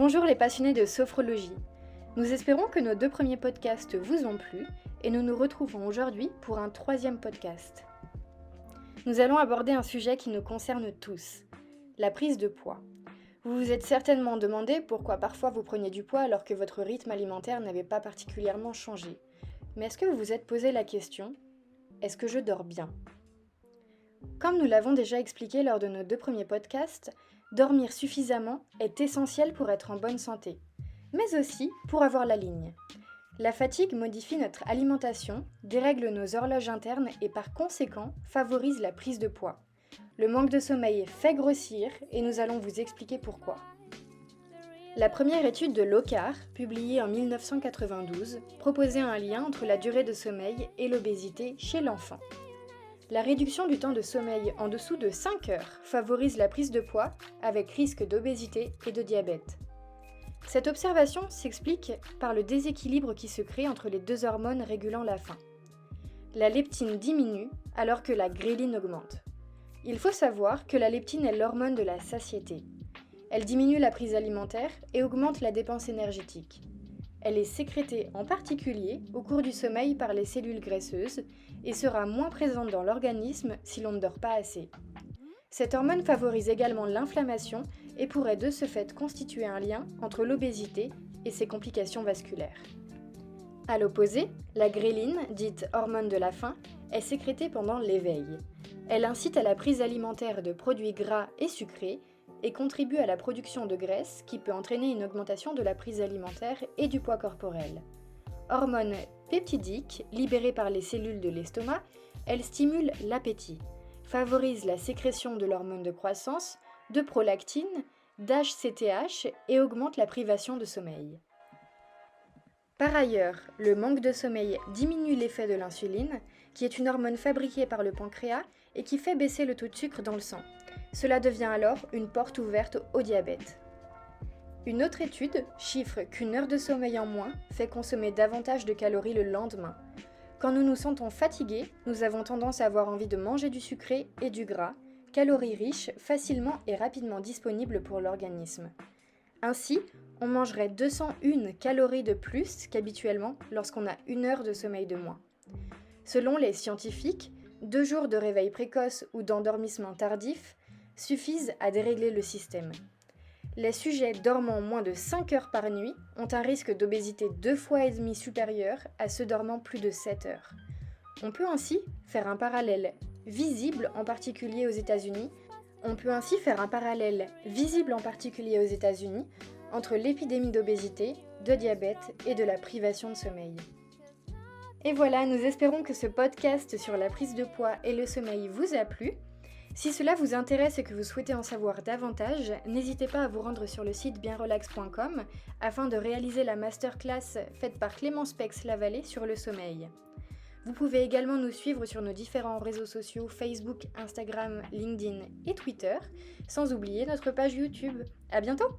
Bonjour les passionnés de sophrologie. Nous espérons que nos 2 premiers podcasts vous ont plu et nous nous retrouvons aujourd'hui pour un 3e podcast. Nous allons aborder un sujet qui nous concerne tous, la prise de poids. Vous vous êtes certainement demandé pourquoi parfois vous preniez du poids alors que votre rythme alimentaire n'avait pas particulièrement changé. Mais est-ce que vous vous êtes posé la question « Est-ce que je dors bien ?» Comme nous l'avons déjà expliqué lors de nos 2 premiers podcasts, dormir suffisamment est essentiel pour être en bonne santé, mais aussi pour avoir la ligne. La fatigue modifie notre alimentation, dérègle nos horloges internes et par conséquent favorise la prise de poids. Le manque de sommeil fait grossir et nous allons vous expliquer pourquoi. La première étude de Locard, publiée en 1992, proposait un lien entre la durée de sommeil et l'obésité chez l'enfant. La réduction du temps de sommeil en dessous de 5 heures favorise la prise de poids avec risque d'obésité et de diabète. Cette observation s'explique par le déséquilibre qui se crée entre les 2 hormones régulant la faim. La leptine diminue alors que la gréline augmente. Il faut savoir que la leptine est l'hormone de la satiété. Elle diminue la prise alimentaire et augmente la dépense énergétique. Elle est sécrétée en particulier au cours du sommeil par les cellules graisseuses et sera moins présente dans l'organisme si l'on ne dort pas assez. Cette hormone favorise également l'inflammation et pourrait de ce fait constituer un lien entre l'obésité et ses complications vasculaires. À l'opposé, la gréline, dite hormone de la faim, est sécrétée pendant l'éveil. Elle incite à la prise alimentaire de produits gras et sucrés et contribue à la production de graisse qui peut entraîner une augmentation de la prise alimentaire et du poids corporel. Hormone peptidique, libérée par les cellules de l'estomac, elle stimule l'appétit, favorise la sécrétion de l'hormone de croissance, de prolactine, d'HCTH et augmente la privation de sommeil. Par ailleurs, le manque de sommeil diminue l'effet de l'insuline, qui est une hormone fabriquée par le pancréas et qui fait baisser le taux de sucre dans le sang. Cela devient alors une porte ouverte au diabète. Une autre étude chiffre qu'une heure de sommeil en moins fait consommer davantage de calories le lendemain. Quand nous nous sentons fatigués, nous avons tendance à avoir envie de manger du sucré et du gras, calories riches, facilement et rapidement disponibles pour l'organisme. Ainsi, on mangerait 201 calories de plus qu'habituellement lorsqu'on a 1 heure de sommeil de moins. Selon les scientifiques, 2 jours de réveil précoce ou d'endormissement tardif suffisent à dérégler le système. Les sujets dormant moins de 5 heures par nuit ont un risque d'obésité 2,5 fois supérieur à ceux dormant plus de 7 heures. On peut ainsi faire un parallèle visible en particulier aux États-Unis entre l'épidémie d'obésité, de diabète et de la privation de sommeil. Et voilà, nous espérons que ce podcast sur la prise de poids et le sommeil vous a plu. Si cela vous intéresse et que vous souhaitez en savoir davantage, n'hésitez pas à vous rendre sur le site bienrelax.com afin de réaliser la masterclass faite par Clémence Pex-Lavallée sur le sommeil. Vous pouvez également nous suivre sur nos différents réseaux sociaux Facebook, Instagram, LinkedIn et Twitter, sans oublier notre page YouTube. À bientôt!